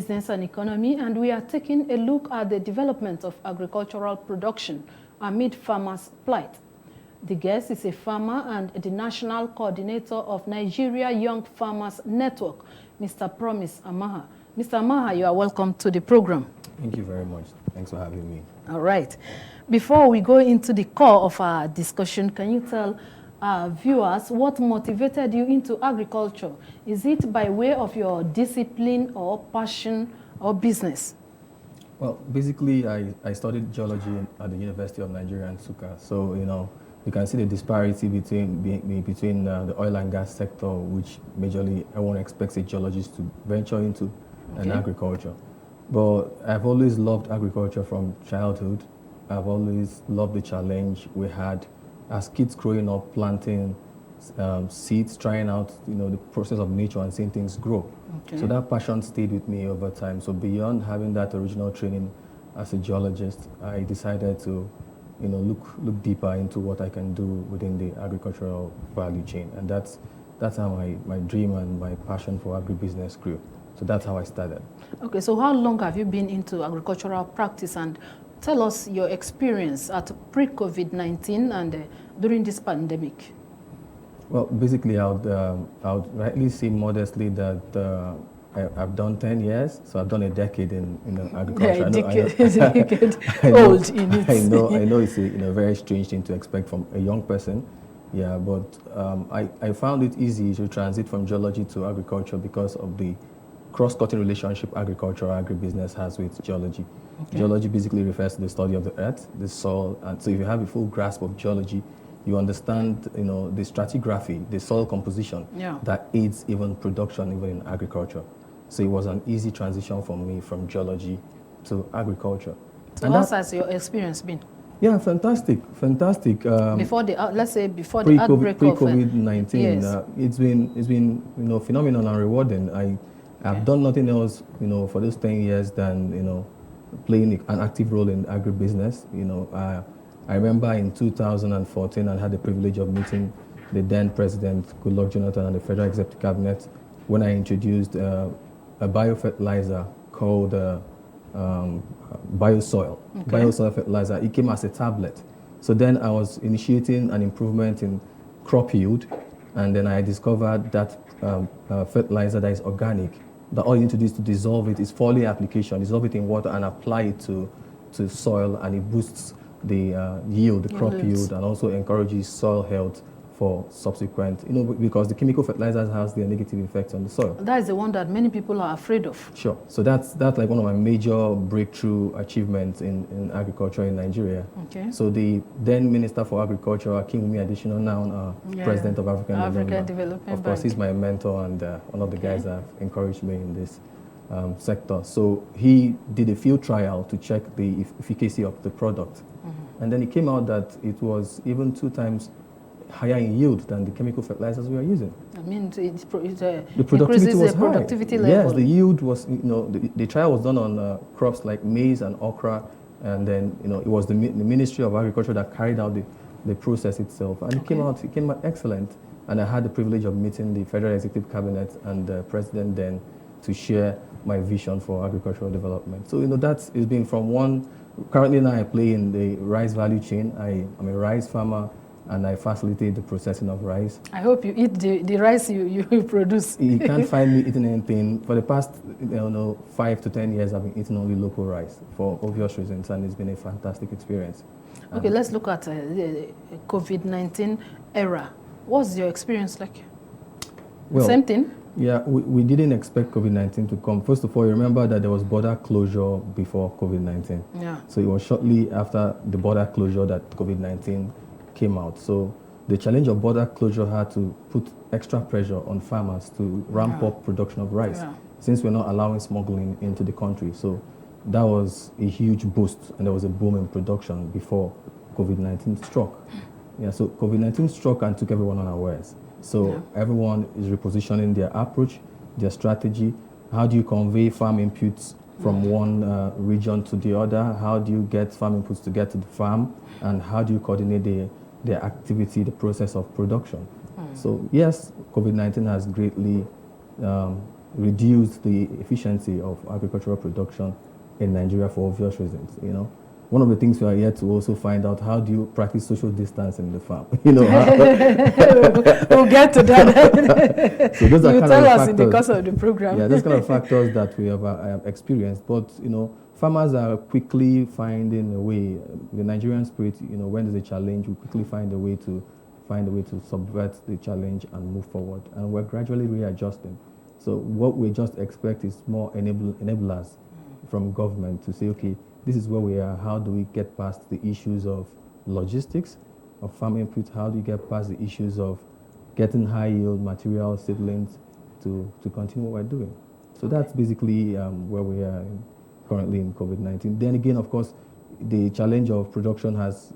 Business and economy, and we are taking a look at the development of agricultural production amid farmers' plight. The guest is a farmer and the national coordinator of Nigeria Young Farmers Network, Mr. Promise Amaha. Mr. Amaha, you are welcome to the program. Thank you very much. Thanks for having me. All right. Before we go into the core of our discussion, can you tell our viewers what motivated you into agriculture? Is it by way of your discipline or passion or business? Well, basically, I studied geology at the University of Nigeria in Nsukka. So, you can see the disparity between the oil and gas sector, which majorly everyone expects a geologist to venture into, and agriculture. But I've always loved agriculture from childhood. I've always loved the challenge we had as kids growing up, planting seeds, trying out the process of nature and seeing things grow. So that passion stayed with me over time. So beyond having that original training as a geologist, I decided to look deeper into what I can do within the agricultural value chain. And that's how my dream and my passion for agribusiness grew. So that's how I started. Okay, so how long have you been into agricultural practice? And tell us your experience at pre-COVID-19 and during this pandemic. Well, basically, I would rightly say modestly that I've done 10 years, so I've done a decade in agriculture. Yeah, a decade old in it. I know it's a very strange thing to expect from a young person. Yeah, but I found it easy to transit from geology to agriculture because of the cross-cutting relationship agriculture or agribusiness has with geology. Geology basically refers to the study of the earth, the soil, and so if you have a full grasp of geology, you understand, the stratigraphy, the soil composition that aids even production, even in agriculture. So it was an easy transition for me from geology to agriculture. So how has your experience been? Yeah, fantastic. Before the let's say before the outbreak of pre-COVID-19, it's been phenomenal and rewarding. I've done nothing else, for those 10 years than playing an active role in agribusiness. I remember in 2014, I had the privilege of meeting the then President Goodluck Jonathan and the Federal Executive Cabinet when I introduced a biofertilizer called Biosoil. Biosoil fertilizer. It came as a tablet. So then I was initiating an improvement in crop yield, and then I discovered that fertilizer that is organic, that all you need to do is to dissolve it. It's foliar application. Dissolve it in water and apply it to soil, and it boosts the yield, the crop yield, and also encourages soil health for subsequent, because the chemical fertilizers has their negative effects on the soil. That is the one that many people are afraid of. Sure. So that's like one of my major breakthrough achievements in agriculture in Nigeria. Okay. So the then Minister for Agriculture, Akinwumi Adesina, now President of African Development. Of course, he's my mentor and one of the guys that have encouraged me in this sector. So he did a field trial to check the efficacy of the product. And then it came out that it was even 2 times higher in yield than the chemical fertilizers we are using. I mean, the productivity was high. Productivity level. Yes, the yield was, the trial was done on crops like maize and okra, and then, it was the Ministry of Agriculture that carried out the process itself. And it came out excellent. And I had the privilege of meeting the Federal Executive Cabinet and the President then to share my vision for agricultural development. So, it's been from one. Currently now I play in the rice value chain. I'm a rice farmer and I facilitate the processing of rice. I hope you eat the rice you produce. You can't find me eating anything. For the past 5 to 10 years I've been eating only local rice for obvious reasons, and it's been a fantastic experience. Okay, let's look at the COVID-19 era. What's your experience like? Well, same thing? Yeah, we didn't expect COVID-19 to come. First of all, you remember that there was border closure before COVID-19. Yeah. So it was shortly after the border closure that COVID-19 came out. So the challenge of border closure had to put extra pressure on farmers to ramp up production of rice, since we're not allowing smuggling into the country. So that was a huge boost, and there was a boom in production before COVID-19 struck. Yeah, so COVID-19 struck and took everyone unawares. So everyone is repositioning their approach, their strategy. How do you convey farm inputs from one region to the other? How do you get farm inputs to get to the farm? And how do you coordinate their activity, the process of production? So yes, COVID-19 has greatly reduce the efficiency of agricultural production in Nigeria for obvious reasons. One of the things we are here to also find out, how do you practice social distance in the farm? We'll get to that. So those are you kind tell of us factors, in the course of the program. Yeah, those kind of factors that we have experienced. But farmers are quickly finding a way. The Nigerian spirit, when there's a challenge, we quickly find a way to subvert the challenge and move forward. And we're gradually readjusting. So what we just expect is more enablers from government to say, okay, this is where we are. How do we get past the issues of logistics, of farm input? How do you get past the issues of getting high yield material seedlings to continue what we're doing? So that's basically where we are currently in COVID-19. Then again, of course, the challenge of production has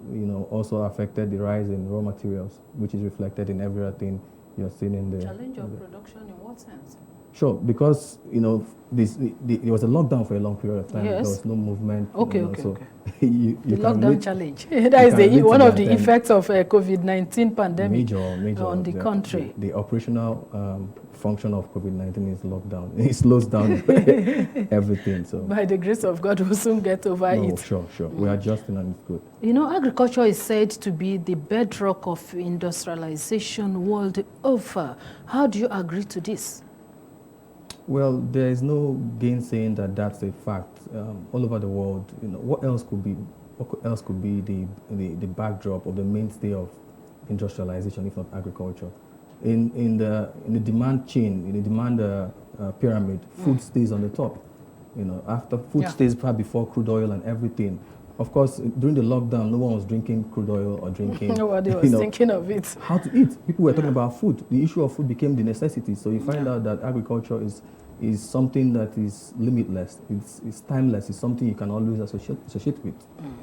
also affected the rise in raw materials, which is reflected in everything you're seeing in the challenge of production in what sense? Sure, because there was a lockdown for a long period of time. Yes. There was no movement. Okay. You the can lockdown challenge. That is one of the effects of COVID-19 pandemic major on the country. The operational function of COVID-19 is lockdown. It slows down everything. So by the grace of God, we'll soon get over it. Sure. We're adjusting and it's good. Agriculture is said to be the bedrock of industrialization world over. How do you agree to this? Well, there is no gainsaying that that's a fact. All over the world, what else could be the backdrop of the mainstay of industrialization, if not agriculture? In the demand chain, in the demand pyramid, food stays on the top. After food stays far before crude oil and everything. Of course, during the lockdown, no one was drinking crude oil or drinking. Nobody was thinking of it. How to eat? People were talking about food. The issue of food became the necessity. So you find out that agriculture is something that is limitless. It's timeless. It's something you can always associate with.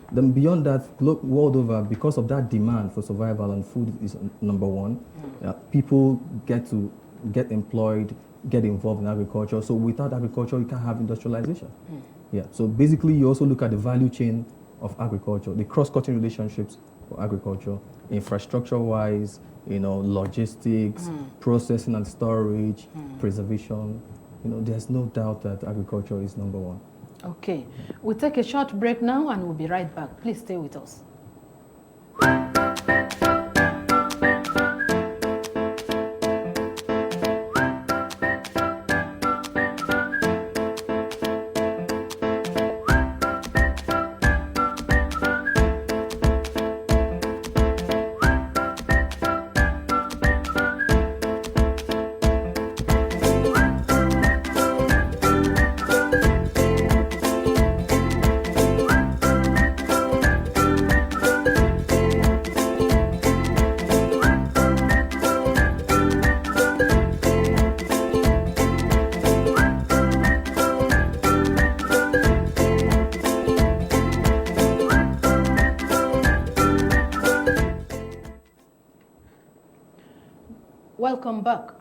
Then beyond that, world over, because of that demand for survival, and food is number one, people get employed, get involved in agriculture. So without agriculture, you can't have industrialization. Yeah. So basically, you also look at the value chain of agriculture, the cross-cutting relationships for agriculture, infrastructure-wise, logistics, processing and storage, preservation. There's no doubt that agriculture is number one. Okay. We'll take a short break now and we'll be right back. Please stay with us. Welcome back.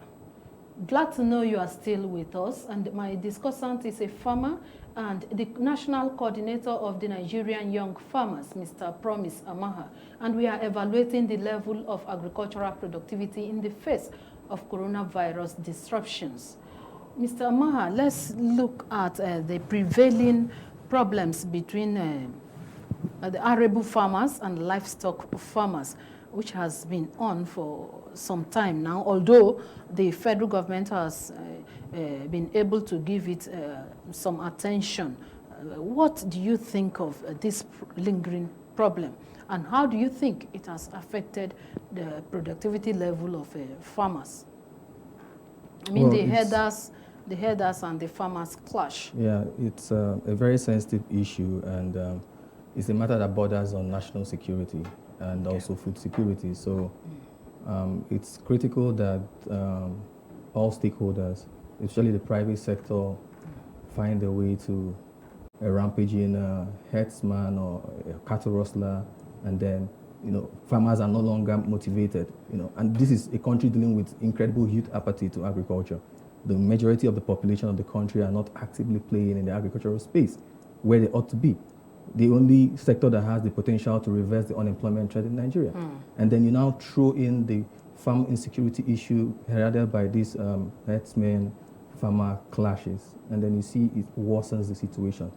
Glad to know you are still with us, and my discussant is a farmer and the National Coordinator of the Nigerian Young Farmers, Mr. Promise Amaha, and we are evaluating the level of agricultural productivity in the face of coronavirus disruptions. Mr. Amaha, let's look at the prevailing problems between the arable farmers and livestock farmers, which has been on for some time now, although the federal government has been able to give it some attention. What do you think of this lingering problem, and how do you think it has affected the productivity level of farmers? I mean, the herders and the farmers clash. Yeah, it's a very sensitive issue, and it's a matter that borders on national security and also food security. So it's critical that all stakeholders, especially the private sector, find a way to a rampaging herdsman or a cattle rustler, and then farmers are no longer motivated. And this is a country dealing with incredible youth apathy to agriculture. The majority of the population of the country are not actively playing in the agricultural space where they ought to be. The only sector that has the potential to reverse the unemployment trend in Nigeria. And then you now throw in the farm insecurity issue heralded by these herdsmen, farmer clashes, and then you see it worsens the situation.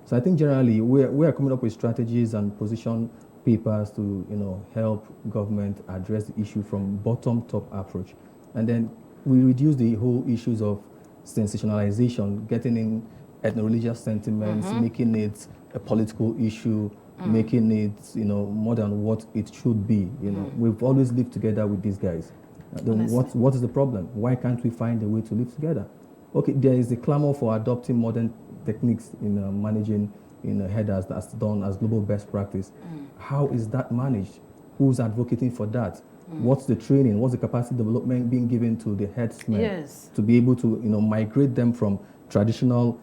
So I think generally we are coming up with strategies and position papers to help government address the issue from bottom-top approach, and then we reduce the whole issues of sensationalization, getting in ethno-religious sentiments, making it a political issue, making it more than what it should be. We've always lived together with these guys. Then what is the problem? Why can't we find a way to live together? Okay, there is a clamor for adopting modern techniques in managing headers that's done as global best practice. How is that managed? Who's advocating for that? What's the training? What's the capacity development being given to the headsmen to be able to migrate them from traditional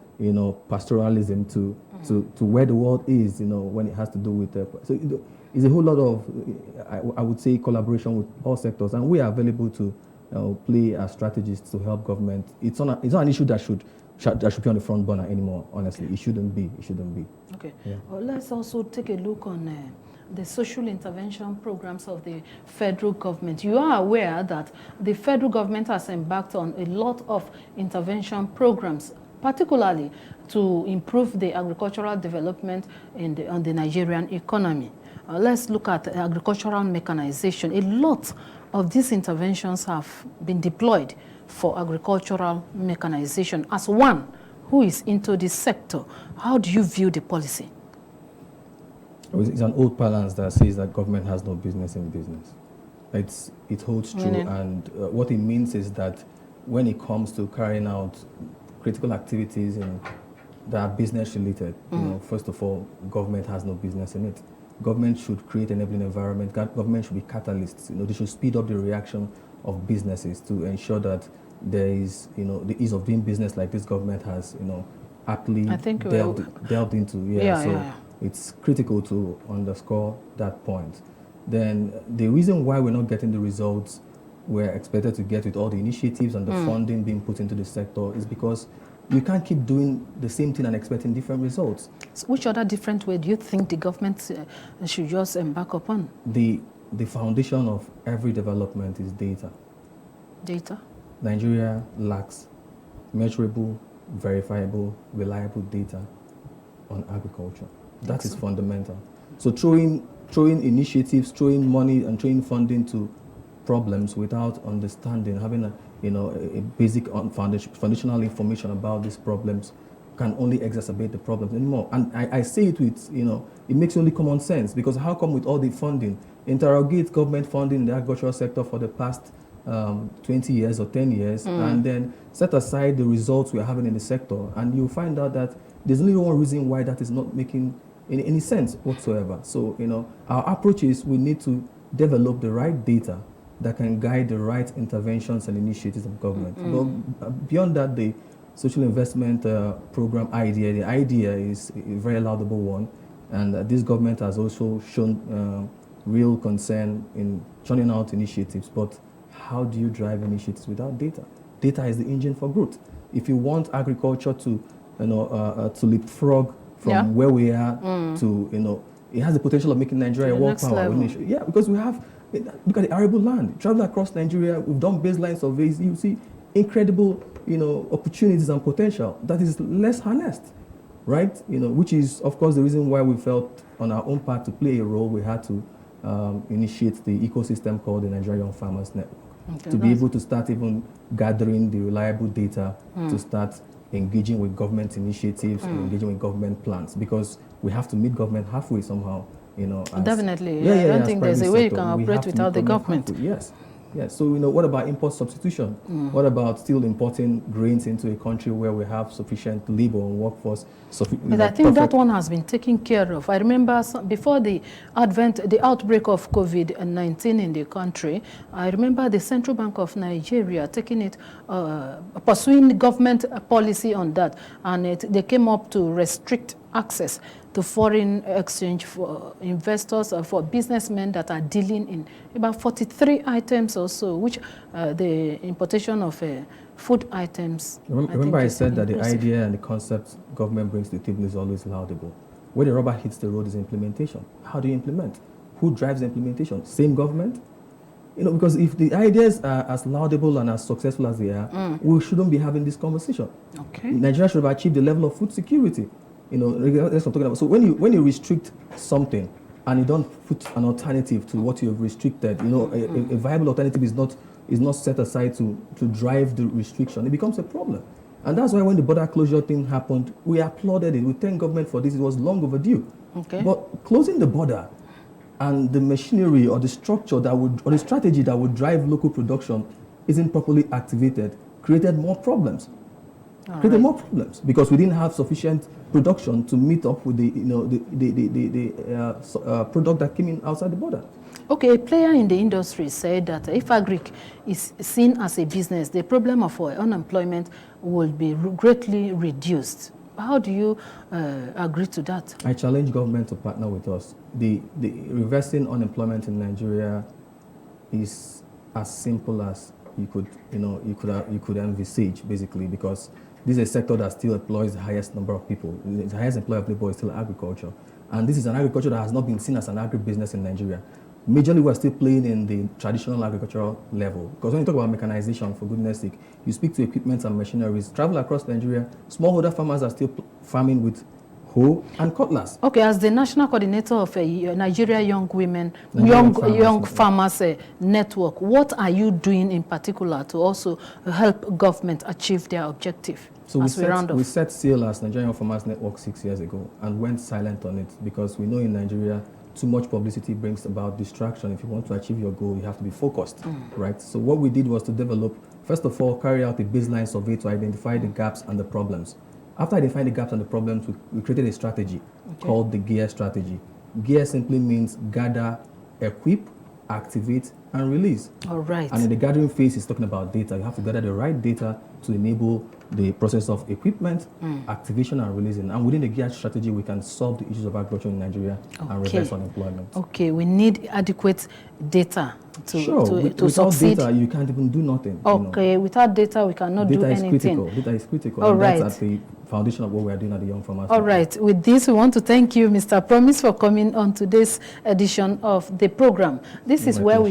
pastoralism to where the world is when it has to do with so it's a whole lot of I would say collaboration with all sectors, and we are available to play as strategists to help government. It's not an issue that should be on the front burner anymore. Honestly, it shouldn't be. Okay. Yeah. Well, let's also take a look on the social intervention programs of the federal government. You are aware that the federal government has embarked on a lot of intervention programs, particularly to improve the agricultural development on the Nigerian economy. Let's look at agricultural mechanization. A lot of these interventions have been deployed for agricultural mechanization. As one who is into this sector, how do you view the policy? It's an old balance that says that government has no business in business. It holds true, and what it means is that when it comes to carrying out critical activities that are business related, first of all, government has no business in it. Government should create an enabling environment. Government should be catalysts. They should speed up the reaction of businesses to ensure that there is, the ease of doing business like this government has, aptly delved into. It's critical to underscore that point. Then the reason why we're not getting the results we're expected to get with all the initiatives and the funding being put into the sector is because we can't keep doing the same thing and expecting different results. So which other different way do you think the government should just embark upon? The foundation of every development is data. Data? Nigeria lacks measurable, verifiable, reliable data on agriculture. That is fundamental. So throwing initiatives, throwing money and throwing funding to problems without understanding, having a basic foundational information about these problems can only exacerbate the problems anymore. And I say it with, it makes only common sense, because how come with all the funding, interrogate government funding in the agricultural sector for the past 20 years or 10 years, and then set aside the results we're having in the sector, and you'll find out that there's only one reason why that is not making any sense whatsoever. So, our approach is we need to develop the right data that can guide the right interventions and initiatives of government. But beyond that, the social investment program idea, the idea is a very laudable one, and this government has also shown real concern in churning out initiatives. But how do you drive initiatives without data? Data is the engine for growth. If you want agriculture to leapfrog from where we are to, it has the potential of making Nigeria a world power. Yeah, because we have, look at the arable land. Travel across Nigeria, we've done baseline surveys. You see incredible, opportunities and potential that is less harnessed, right? Which is, of course, the reason why we felt on our own part to play a role, we had to initiate the ecosystem called the Nigerian Farmers Network, to be able to start even gathering the reliable data to start engaging with government initiatives, engaging with government plans, because we have to meet government halfway somehow. Definitely. I don't think there's a way you can operate without the government. Yes. So, what about import substitution? What about still importing grains into a country where we have sufficient labor and workforce? But I think that one has been taken care of. I remember before the outbreak of COVID-19 in the country, I remember the Central Bank of Nigeria taking it, pursuing government policy on that, and they came up to restrict access to foreign exchange for investors or for businessmen that are dealing in about 43 items or so, which the importation of food items. Remember I said that the idea and the concept government brings to the table is always laudable. Where the rubber hits the road is implementation. How do you implement? Who drives the implementation? Same government? because if the ideas are as laudable and as successful as they are, we shouldn't be having this conversation. Okay. Nigeria should have achieved the level of food security. That's what I'm talking about. So when you restrict something and you don't put an alternative to what you've restricted, a viable alternative is not set aside to drive the restriction, it becomes a problem. And that's why when the border closure thing happened, we applauded it. We thank government for this. It was long overdue. Okay. But closing the border and the machinery or the structure or the strategy that would drive local production isn't properly activated, created more problems. More problems because we didn't have sufficient production to meet up with the product that came in outside the border. Okay, a player in the industry said that if agric is seen as a business, the problem of unemployment will be greatly reduced. How do you agree to that? I challenge government to partner with us. The reversing unemployment in Nigeria is as simple as you could envisage, basically, because this is a sector that still employs the highest number of people. The highest employer of labor is still agriculture. And this is an agriculture that has not been seen as an agribusiness in Nigeria. Majorly, we're still playing in the traditional agricultural level. Because when you talk about mechanization, for goodness sake, you speak to equipment and machineries, travel across Nigeria, smallholder farmers are still farming with hoe and cutlass. Okay, as the national coordinator of Nigeria Young Farmers Network, what are you doing in particular to also help government achieve their objective? So we set sail as Nigerian Young Farmers Network 6 years ago and went silent on it because we know in Nigeria too much publicity brings about distraction. If you want to achieve your goal, you have to be focused, right? So what we did was to develop, first of all, carry out a baseline survey to identify the gaps and the problems. After identifying the gaps and the problems, we created a strategy called the GEAR strategy. GEAR simply means gather, equip, activate, and release. All right. And in the gathering phase, it's talking about data. You have to gather the right data to enable the process of equipment, activation, and releasing. And within the GEAR strategy, we can solve the issues of agriculture in Nigeria and reverse unemployment. Okay, we need adequate data to without succeed. Data, you can't even do nothing. Okay, without data, we cannot do anything. Data is critical. All and right. That's at the foundation of what we are doing at the Young Farmers. All right. With this, we want to thank you, Mr. Promise, for coming on today's edition of the program. This is where we